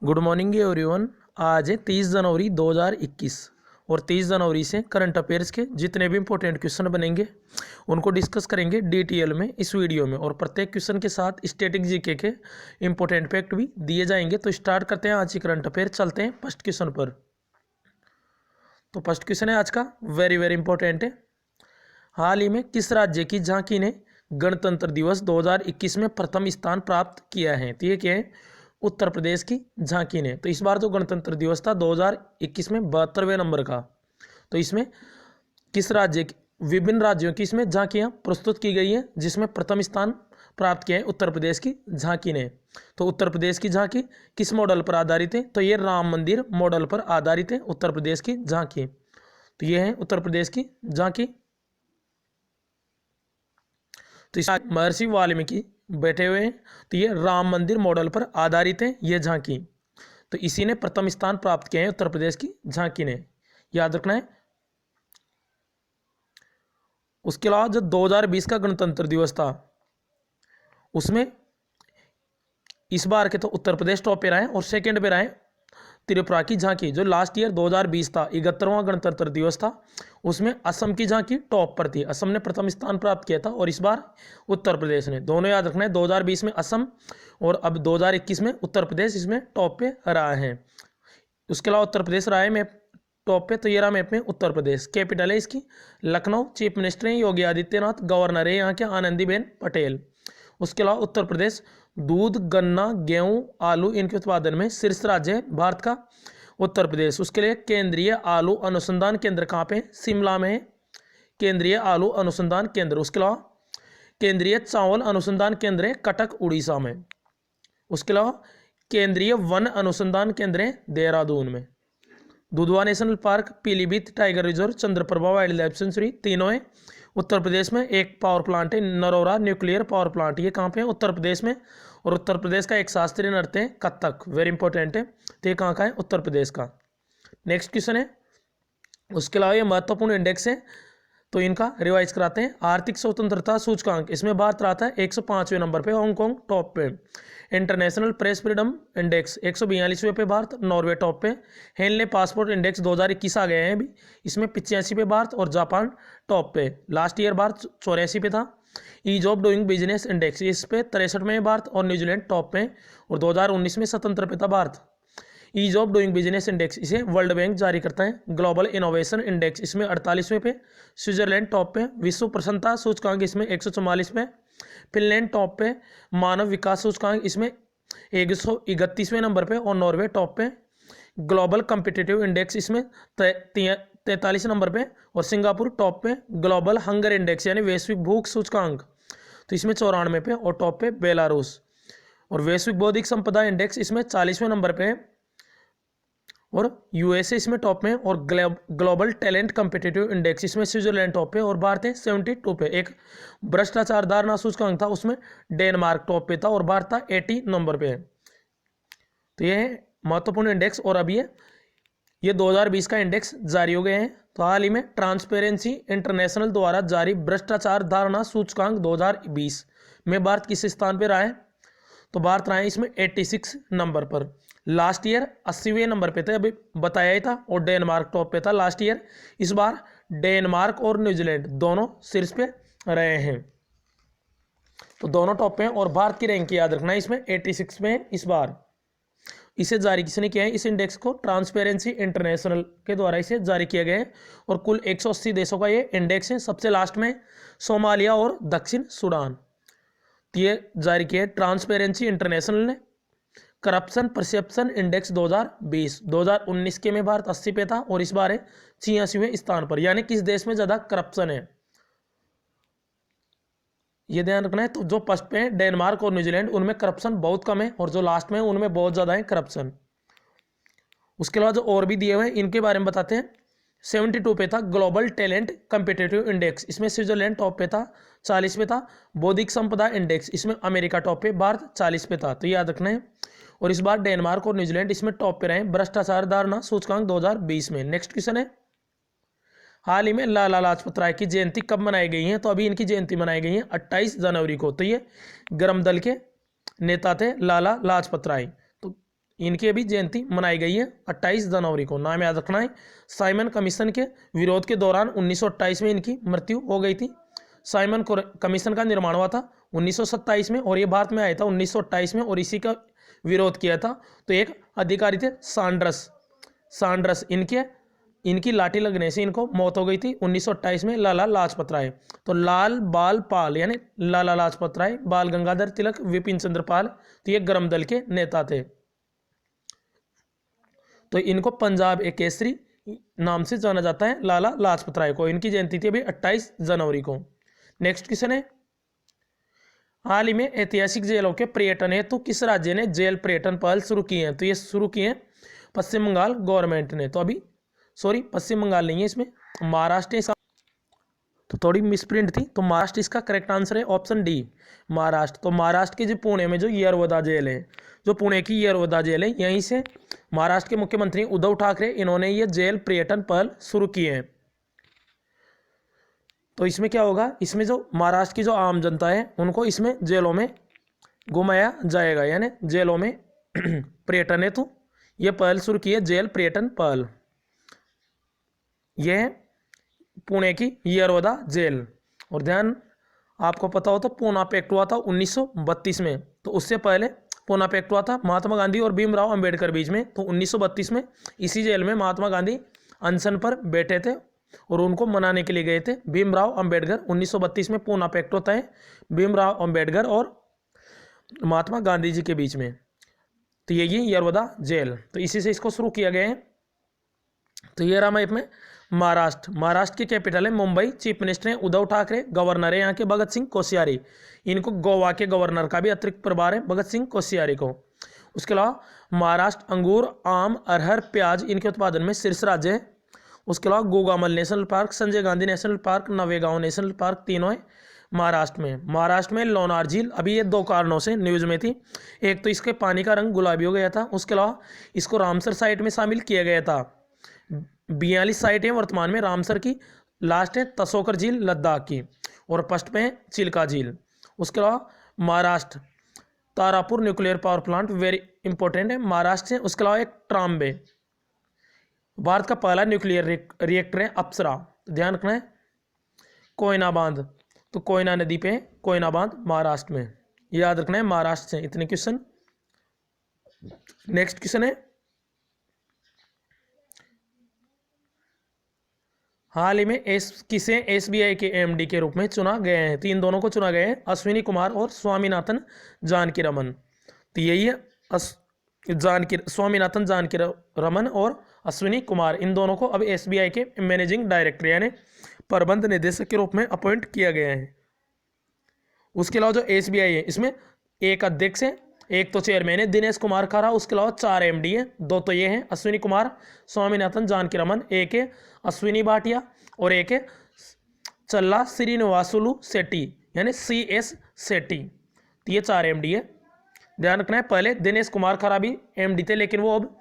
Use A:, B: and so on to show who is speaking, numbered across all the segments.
A: Good morning everyone. आज है 30 जनवरी 2021 और 30 जनवरी से करंट अफेयर्स के जितने भी इंपॉर्टेंट क्वेश्चन बनेंगे उनको डिस्कस करेंगे डिटेल में इस वीडियो में, और प्रत्येक क्वेश्चन के साथ स्टैटिक जीके के इंपॉर्टेंट फैक्ट भी दिए जाएंगे। तो स्टार्ट करते हैं आज की करंट अफेयर। चलते हैं फर्स्ट क्वेश्चन पर। तो फर्स्ट क्वेश्चन है आज का, वेरी वेरी इंपॉर्टेंट है। हाल ही में किस राज्य की झांकी ने गणतंत्र दिवस 2021 में प्रथम स्थान प्राप्त किया है? तो ये क्या है? उत्तर प्रदेश की झांकी ने। तो इस बार जो गणतंत्र दिवस था 2021 में 72वें नंबर का। तो इसमें किस राज्य की, विभिन्न राज्यों की इसमें झांकियां प्रस्तुत की गई हैं, जिसमें प्रथम स्थान प्राप्त किया है उत्तर प्रदेश की झांकी ने। तो उत्तर प्रदेश की झांकी किस मॉडल पर आधारित है? तो ये राम मंदिर मॉडल पर आधारित है उत्तर प्रदेश की झांकी। तो ये है उत्तर प्रदेश की झांकी। तो इस महर्षि वाल्मीकि बैठे हुए हैं। तो ये राम मंदिर मॉडल पर आधारित है ये झांकी। तो इसी ने प्रथम स्थान प्राप्त किया है उत्तर प्रदेश की झांकी ने, याद रखना है। उसके अलावा जो 2020 का गणतंत्र दिवस था उसमें इस बार के तो उत्तर प्रदेश टॉप पे रहे और सेकंड पे रहे त्रिपुरा की झांकी। जो लास्ट ईयर 2020 था, 71वां गणतंत्र दिवस था, उसमें असम की झांकी टॉप पर थी। असम ने प्रथम स्थान प्राप्त किया था और इस बार उत्तर प्रदेश ने। दोनों याद रखना है, 2020 में असम और अब 2021 में उत्तर प्रदेश इसमें टॉप पे रहा है। उसके अलावा उत्तर प्रदेश रहा है मैप टॉप पे। तो ये रहा मैप में उत्तर प्रदेश। कैपिटल है इसकी लखनऊ। चीफ मिनिस्टर हैं योगी आदित्यनाथ। गवर्नर है यहाँ के आनंदीबेन पटेल। उसके अलावा उत्तर प्रदेश दूध, गन्ना, गेहूं, आलू इनके उत्पादन में शीर्ष राज्य है भारत का उत्तर प्रदेश। उसके लिए केंद्रीय आलू अनुसंधान केंद्र कहाँ पे? शिमला में है केंद्रीय आलू अनुसंधान केंद्र। उसके अलावा केंद्रीय चावल अनुसंधान केंद्र है कटक उड़ीसा में। उसके अलावा केंद्रीय वन अनुसंधान केंद्र है देहरादून में। Dudhwa national park, Pilibhit tiger reserve, Chandraprabha wild life sanctuary तीनों है उत्तर प्रदेश में। एक पावर प्लांट है नरोरा न्यूक्लियर पावर प्लांट, ये कहाँ पे है? उत्तर प्रदेश में। और उत्तर प्रदेश का एक शास्त्रीय नृत्य है कथक, वेरी इंपॉर्टेंट है। तो ये कहाँ का है? उत्तर प्रदेश का। नेक्स्ट क्वेश्चन है। उसके अलावा ये महत्वपूर्ण इंडेक्स है तो इनका रिवाइज कराते हैं। आर्थिक स्वतंत्रता सूचकांक, इसमें भारत रहा था 105वें नंबर पे, हांगकांग टॉप पे। इंटरनेशनल प्रेस फ्रीडम इंडेक्स 142वें पे भारत, नॉर्वे टॉप पे। हेनले पासपोर्ट इंडेक्स 2021 आ गए हैं अभी, इसमें 85 पे भारत और जापान टॉप पे। लास्ट ईयर भारत 84 पे था। Ease of doing business index इस पे 63 में भारत और न्यूजीलैंड टॉप पे, और 2019 में 77 पे था Bharat. Ease of doing business index इसे वर्ल्ड बैंक जारी करता है। ग्लोबल इनोवेशन इंडेक्स इसमें 48वें पे, स्विट्जरलैंड टॉप पे। विश्व प्रसन्नता सूचकांक इसमें 144 पे, फिनलैंड टॉप पे। मानव विकास सूचकांक इसमें 131वें नंबर पे और नॉर्वे टॉप पे। ग्लोबल कम्पिटिटिव इंडेक्स इसमें 43 नंबर पे और सिंगापुर टॉप पे। ग्लोबल हंगर इंडेक्स यानी वैश्विक भूख सूचकांक तो इसमें 94 पे और टॉप पे बेलारूस। और वैश्विक बौद्धिक संपदा इंडेक्स इसमें 40वें नंबर पे है और यूएसए इसमें टॉप में। और ग्लोबल टैलेंट कम्पिटिटिव इंडेक्स इसमें स्विट्जरलैंड टॉप पे और भारत है 72 पे। एक भ्रष्टाचार धारणा सूचकांक था उसमें डेनमार्क टॉप पे था और भारत था 80 नंबर पे है। तो ये है महत्वपूर्ण इंडेक्स। और अभी ये 2020 का इंडेक्स जारी हो गए हैं। तो हाल ही में ट्रांसपेरेंसी इंटरनेशनल द्वारा जारी भ्रष्टाचार धारणा सूचकांक 2020 में भारत किस स्थान पर रहा है? तो भारत रहा है इसमें 86 नंबर पर। लास्ट ईयर 80वें नंबर पे थे, अभी बताया ही था। और डेनमार्क टॉप पे था लास्ट ईयर। इस बार डेनमार्क और न्यूजीलैंड दोनों शीर्ष पे रहे हैं। तो दोनों टॉप पे हैं और भारत की रैंक याद रखना है इसमें 86 में है इस बार। इसे जारी किसने किया है? इस इंडेक्स को ट्रांसपेरेंसी इंटरनेशनल के द्वारा इसे जारी किया गया है। और कुल 180 देशों का ये इंडेक्स है। सबसे लास्ट में सोमालिया और दक्षिण सूडान। ये जारी किया है ट्रांसपेरेंसी इंटरनेशनल ने। करप्शन परसेप्शन इंडेक्स 2019 के में भारत 80 पे था और इस बार है 86वें स्थान पर। यानी किस देश में ज्यादा करप्शन है ये ध्यान रखना है। तो जो फर्स्ट पे है डेनमार्क और न्यूजीलैंड, उनमें करप्शन बहुत कम है, और जो लास्ट में है उनमें बहुत ज्यादा है करप्शन। उसके अलावा जो और भी दिए हुए हैं इनके बारे में बताते हैं। 72 पे था ग्लोबल टैलेंट कम्पिटिटिव इंडेक्स, इसमें स्विट्जरलैंड टॉप पे था 40 पे था। बौद्धिक संपदा इंडेक्स इसमें अमेरिका टॉप पे, भारत 40 पे था। तो याद रखना है। और इस बार डेनमार्क और न्यूजीलैंड इसमें टॉप पे रहे भ्रष्टाचार धारणा सूचकांक 2020 में। नेक्स्ट क्वेश्चन है। हाल ही में लाला लाजपत राय की जयंती कब मनाई गई है? तो अभी इनकी जयंती मनाई गई है 28 जनवरी को। तो ये गर्म दल के नेता थे लाला लाजपत राय। तो इनकी अभी जयंती मनाई गई है 28 जनवरी को, नाम याद रखना है। साइमन कमीशन के विरोध के दौरान 1928 में इनकी मृत्यु हो गई थी। साइमन कमीशन का निर्माण हुआ था 1927 में और ये भारत में आया था 1928 में और इसी का विरोध किया था। तो एक अधिकारी थे सांड्रस इनकी लाठी लगने से इनको मौत हो गई थी 1928 में। लाला लाजपत राय, तो लाल बाल पाल यानी लाला लाजपत राय, बाल गंगाधर तिलक, विपिन चंद्र पाल, तो ये गर्म दल के नेता थे। तो इनको पंजाब ए केसरी नाम से जाना जाता है, लाला लाजपत राय को। इनकी जयंती थी अभी 28 जनवरी को। नेक्स्ट क्वेश्चन है, हाल ही में ऐतिहासिक जेलों के पर्यटन हेतु किस राज्य ने जेल पर्यटन पहल शुरू की है? तो ये शुरू किए हैं पश्चिम बंगाल गवर्नमेंट ने। तो अभी पश्चिम बंगाल नहीं है, इसमें महाराष्ट्र है। तो थोड़ी मिसप्रिंट थी, तो महाराष्ट्र इसका करेक्ट आंसर है ऑप्शन डी, महाराष्ट्र। तो महाराष्ट्र के जो पुणे में जो येरवदा जेल है, जो पुणे की येरवदा जेल है, यहीं से महाराष्ट्र के मुख्यमंत्री उद्धव ठाकरे इन्होंने ये जेल पर्यटन पहल शुरू की है। तो इसमें क्या होगा, इसमें जो महाराष्ट्र की जो आम जनता है उनको इसमें जेलों में घुमाया जाएगा, यानी जेलों में पर्यटन हेतु ये पहल शुरू की है, जेल पर्यटन पहल। यह पुणे की येरवदा जेल। और ध्यान आपको पता हो तो पूना पैक्ट हुआ था 1932 में, तो उससे पहले पूना पैक्ट हुआ था महात्मा गांधी और भीमराव अंबेडकर बीच में। तो 1932 में इसी जेल में महात्मा गांधी अनशन पर बैठे थे और उनको मनाने के लिए गए थे भीमराव अंबेडकर। 1932 में पूना पैक्ट होता है भीमराव अंबेडकर और महात्मा गांधी जी के बीच में। तो यही येरवदा जेल, तो इसी से इसको शुरू किया गया है। तो ये रहा मैप में महाराष्ट्र की कैपिटल है मुंबई। चीफ मिनिस्टर हैं उद्धव ठाकरे, गवर्नर है यहाँ के भगत सिंह कोश्यारी। इनको गोवा के गवर्नर का भी अतिरिक्त प्रभार है भगत सिंह कोश्यारी को। उसके अलावा महाराष्ट्र अंगूर, आम, अरहर, प्याज इनके उत्पादन में शीर्ष राज्य है। उसके अलावा Gugamal National Park, Sanjay Gandhi National Park, Navegaon National Park, तीनों है महाराष्ट्र में लोनार झील, अभी ये 2 कारणों से न्यूज़ में थी। एक तो इसके पानी का रंग गुलाबी हो गया था, उसके अलावा इसको रामसर साइट में शामिल किया गया था। 42 साइट है वर्तमान में, रामसर की लास्ट है तसोकर झील लद्दाख की, और फर्स्ट पे है चिल्का झील। उसके अलावा Maharashtra Tarapur nuclear power plant very important है महाराष्ट्र से। उसके अलावा एक ट्राम्बे, भारत का पहला न्यूक्लियर रिएक्टर है अप्सरा। ध्यान रखना है। कोयना बांध, तो कोयना नदी पे कोयना बांध महाराष्ट्र में, याद रखना है महाराष्ट्र से इतने क्वेश्चन। नेक्स्ट क्वेश्चन है, हाल ही में किसे एसबीआई के एमडी के रूप में चुना गया है? तो इन दोनों को चुना गया है, अश्विनी कुमार और स्वामीनाथन जानकीरमन। तो यही है स्वामीनाथन जानकीरमन और अश्विनी कुमार, इन दोनों को अब एसबीआई के मैनेजिंग डायरेक्टर यानी प्रबंध निदेशक के रूप में अपॉइंट किया गया है। उसके अलावा जो एसबीआई है इसमें एक अध्यक्ष है, एक तो चेयरमैन है दिनेश कुमार खारा। उसके अलावा 4 एमडी है, 2 तो ये हैं अश्विनी कुमार, स्वामीनाथन जानकीरमन, एक है अश्विनी भाटिया और एक है चल्ला श्रीनिवासुलु शेट्टी यानी CS शेट्टी। तो ये 4 एमडी है, ध्यान रखना है। पहले दिनेश कुमार खारा भी एमडी थे लेकिन वो अब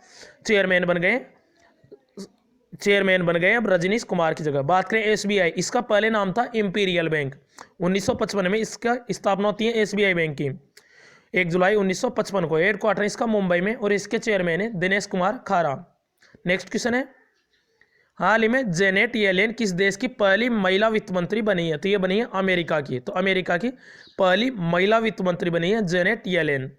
A: चेयरमैन बन गए अब रजनीश कुमार की जगह। बात करें एसबीआई, इसका पहले नाम था इंपीरियल बैंक। 1955 में इसका स्थापना होती है एसबीआई बैंक की, 1 जुलाई 1955 को। हेडक्वार्टर इसका मुंबई में और इसके चेयरमैन है दिनेश कुमार खारा। नेक्स्ट क्वेश्चन है, हाल ही में जेनेट येलेन किस देश की पहली महिला वित्त मंत्री बनी है? तो ये बनी है अमेरिका की। तो अमेरिका की पहली महिला वित्त मंत्री बनी है जेनेट येलेन,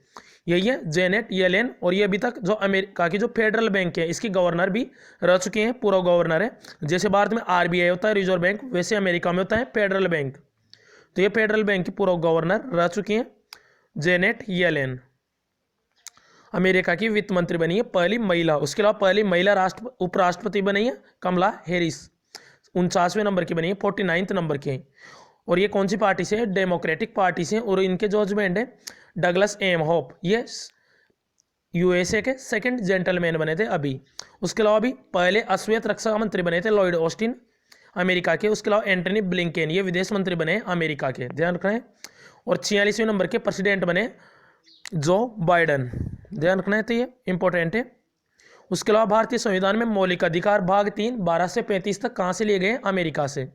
A: यही है जेनेट येलेन। और ये अभी तक जो अमेरिका की जो फेडरल बैंक है इसकी गवर्नर भी रह चुके हैं, पूर्व गवर्नर है। जैसे भारत में RBI होता है रिजर्व बैंक, वैसे अमेरिका में होता है फेडरल बैंक। तो ये फेडरल बैंक की पूर्व गवर्नर रह चुकी हैं जेनेट येलेन, अमेरिका की वित्त मंत्री बनी है पहली महिला। उसके अलावा पहली महिला उपराष्ट्रपति बनी है कमला हैरिस, 49वें नंबर की बनी है, 49th नंबर की। और ये कौन सी पार्टी से है? डेमोक्रेटिक पार्टी से। और इनके जो हस्बैंड है डगलस एम होप, ये USA के सेकंड जेंटलमैन बने थे अभी। उसके अलावा भी पहले अश्वेत रक्षा मंत्री बने थे लॉयड ऑस्टिन अमेरिका के। उसके अलावा एंटनी ब्लिंकेन ये विदेश मंत्री बने अमेरिका के, ध्यान रखना है। और 46वें नंबर के प्रेसिडेंट बने जो बाइडन, ध्यान रखना है, तो ये इंपॉर्टेंट है। उसके अलावा भारतीय संविधान में मौलिक अधिकार भाग 3 12 से 35 तक कहाँ से लिए गए? अमेरिका से।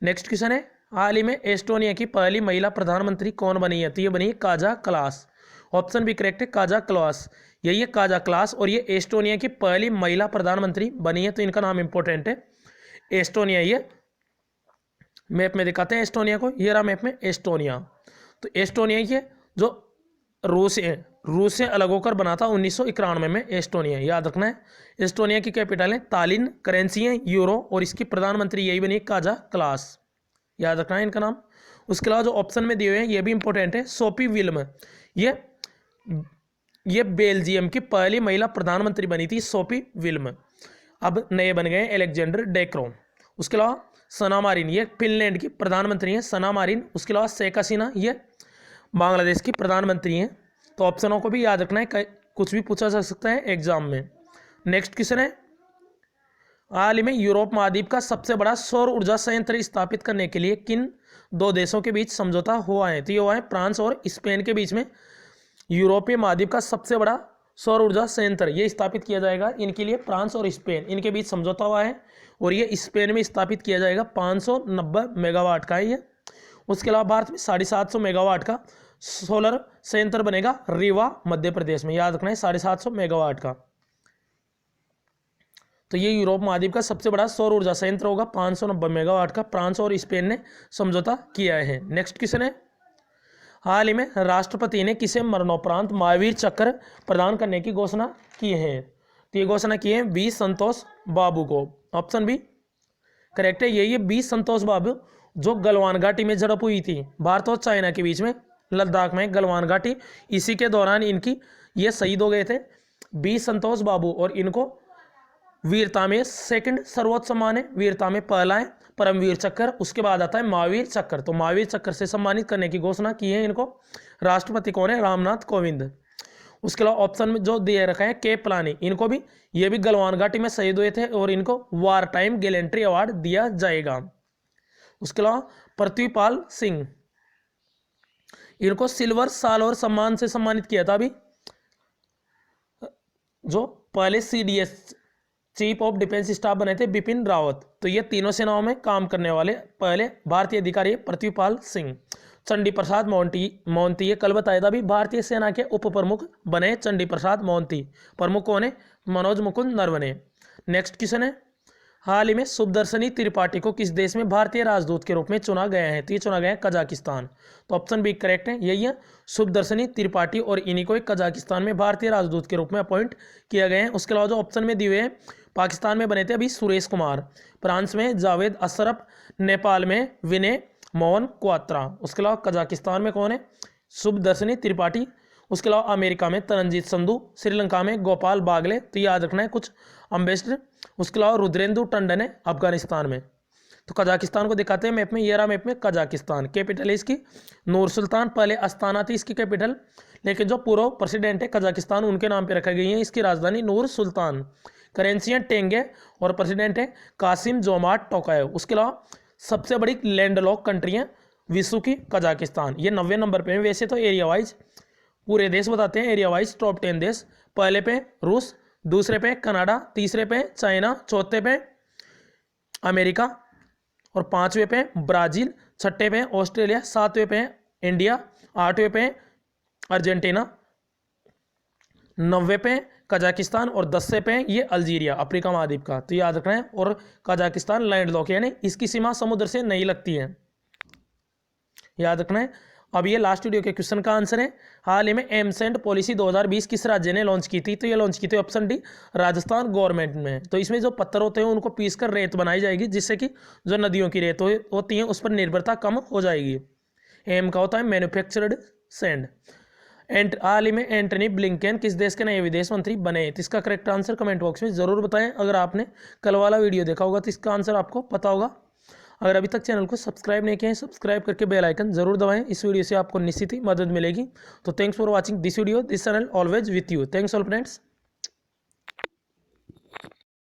A: नेक्स्ट क्वेश्चन है, हाल ही में एस्टोनिया की पहली महिला प्रधानमंत्री कौन बनी है? तो ये बनी काजा कलास, ऑप्शन बी करेक्ट है, काजा क्लास। यही है काजा क्लास, और ये एस्टोनिया की पहली महिला प्रधानमंत्री बनी है, तो इनका नाम इंपॉर्टेंट है एस्टोनिया। ये मैप में दिखाते हैं एस्टोनिया को, ये रहा मैप में एस्टोनिया। तो एस्टोनिया ये जो रूस से अलग होकर बना था 1991 में एस्टोनिया, याद रखना है। एस्टोनिया की कैपिटल है तालिन, करेंसी है यूरो, और इसकी प्रधानमंत्री यही बनी काजा क्लास, याद रखना है इनका नाम। उसके अलावा जो ऑप्शन में दिए हुए हैं ये भी इंपॉर्टेंट है, सोफी विल्म। ये बेल्जियम की पहली महिला प्रधानमंत्री बनी थी, सोफी विल्म। अब नए बन गए एलेक्जेंडर डेक्रो। उसके अलावा सना मारिन, ये फिनलैंड की प्रधानमंत्री हैं सना मारिन। उसके अलावा शेख हसीना, ये बांग्लादेश की प्रधानमंत्री हैं। तो ऑप्शनों को भी याद रखना है, कुछ भी पूछा जा सकता है एग्जाम में। नेक्स्ट क्वेश्चन है, हाल ही में यूरोप महाद्वीप का सबसे बड़ा सौर ऊर्जा संयंत्र स्थापित करने के लिए किन दो देशों के बीच समझौता हुआ है? तो ये हुआ है फ्रांस और स्पेन के बीच में। यूरोपीय महाद्वीप का सबसे बड़ा सौर ऊर्जा संयंत्र ये स्थापित किया जाएगा, इनके लिए फ्रांस और स्पेन इनके बीच समझौता हुआ है, और ये स्पेन में स्थापित किया जाएगा। 590 मेगावाट का है ये। उसके अलावा भारत में 750 मेगावाट का सोलर संयंत्र बनेगा रीवा मध्य प्रदेश में, याद रखना है 750 मेगावाट का। तो ये यूरोप महाद्वीप का सबसे बड़ा सौर ऊर्जा संयंत्र होगा 590 मेगावाट का। फ्रांस और स्पेन ने समझौता किया है। नेक्स्ट क्वेश्चन है, हाल ही में राष्ट्रपति ने किसे मरणोपरांत महावीर चक्र प्रदान करने की घोषणा की है? तो ये घोषणा की है बी संतोष बाबू को। ऑप्शन बी करेक्ट है, यही है बी संतोष बाबू, जो गलवान घाटी में झड़प हुई थी भारत और चाइना के बीच में, लद्दाख में गलवान घाटी, इसी के दौरान इनकी ये शहीद हो गए थे बी संतोष बाबू, और इनको वीरता में सेकंड सर्वोच्च सम्मान है, वीरता में पहला है परमवीर चक्र, उसके बाद आता है महावीर चक्र। तो महावीर चक्र से सम्मानित करने की घोषणा की है इनको राष्ट्रपति कौन है? रामनाथ कोविंद। उसके अलावा ऑप्शन में जो दिए रखा है के पलानी, इनको भी ये भी गलवान घाटी में शहीद हुए थे, और इनको वार टाइम गैलेंट्री अवार्ड दिया जाएगा। उसके अलावा पृथ्वीपाल सिंह, इनको सिल्वर सालोर सम्मान से सम्मानित किया था अभी, जो पहले CDS chief of defence staff बने थे बिपिन रावत। तो ये तीनों सेनाओं में काम करने वाले पहले भारतीय अधिकारी पृथ्वीपाल सिंह। चंडी प्रसाद मोहंती, ये कल बताया था अभी, भारतीय सेना के उप प्रमुख बने चंडी प्रसाद मोहंती। प्रमुख कौन है? मनोज मुकुंद नरवणे। नेक्स्ट क्वेश्चन है, हाल ही में सुदर्शनी त्रिपाठी को किस देश में भारतीय राजदूत के रूप में चुना गया है? तो ये चुना गया है कजाकिस्तान। तो ऑप्शन बी करेक्ट है, यही है सुदर्शनी त्रिपाठी, और इन्हीं को कजाकिस्तान में भारतीय राजदूत के रूप में अपॉइंट किया गया है। उसके अलावा जो ऑप्शन में दिए हुए हैं, पाकिस्तान में बने थे अभी सुरेश कुमार, फ्रांस में जावेद अशरफ, नेपाल में विनय मोहन क्वात्रा। उसके अलावा कजाकिस्तान में कौन है? सुदर्शनी त्रिपाठी। उसके अलावा अमेरिका में तरनजीत संधू, श्रीलंका में गोपाल बागले, तो याद रखना है कुछ अम्बेसडर। उसके अलावा रुद्रेंदु टंडन है अफगानिस्तान में। तो कजाकिस्तान को दिखाते हैं मैप में, ये रहा मैप में कजाकिस्तान। कैपिटल है इसकी नूर सुल्तान, पहले अस्ताना थी इसकी कैपिटल, लेकिन जो पूर्व प्रेसिडेंट है कजाकिस्तान उनके नाम पे रखी गई है इसकी राजधानी नूर सुल्तान। करेंसी है टेंगे, और प्रेसिडेंट है कासिम जोमाट टोकायव। उसके अलावा सबसे बड़ी लैंडलॉक कंट्री है विश्व की कजाकिस्तान, ये 90 नंबर पे है। वैसे तो एरिया वाइज पूरे देश बताते हैं, एरिया वाइज टॉप 10 देश, पहले पे रूस, दूसरे पे कनाडा, तीसरे पे चाइना, चौथे पे अमेरिका, और पांचवें पे ब्राजील, छठे पे ऑस्ट्रेलिया, सातवें पे इंडिया, आठवें पे अर्जेंटीना, 90 पे कजाकिस्तान, और 10 पे ये अल्जीरिया अफ्रीका महाद्वीप का। तो याद रखना है। और कजाकिस्तान लैंडलॉक यानी इसकी सीमा समुद्र से नहीं लगती है, याद रखना है। अब ये लास्ट वीडियो के क्वेश्चन का आंसर है, हाल ही में एमसेंट पॉलिसी 2020 किस राज्य ने लॉन्च की थी? तो ये लॉन्च की थी ऑप्शन डी राजस्थान गवर्नमेंट में। तो इसमें जो पत्थर होते हैं उनको पीस कर रेत बनाई जाएगी, जिससे कि जो नदियों की रेत होती है उस पर निर्भरता कम हो जाएगी। एम का होता है मैन्युफैक्चर्ड सैंड। हाल ही में एंटनी ब्लिंकन किस देश के नए विदेश मंत्री बने? तो इसका करेक्ट आंसर कमेंट बॉक्स में जरूर बताएं। अगर आपने कल वाला वीडियो देखा होगा तो इसका आंसर आपको पता होगा। अगर अभी तक चैनल को सब्सक्राइब नहीं किया है, सब्सक्राइब करके बेल आइकन जरूर दबाएं। इस वीडियो से आपको निश्चित ही मदद मिलेगी। तो thanks for watching this video, this channel always with you. Thanks all friends.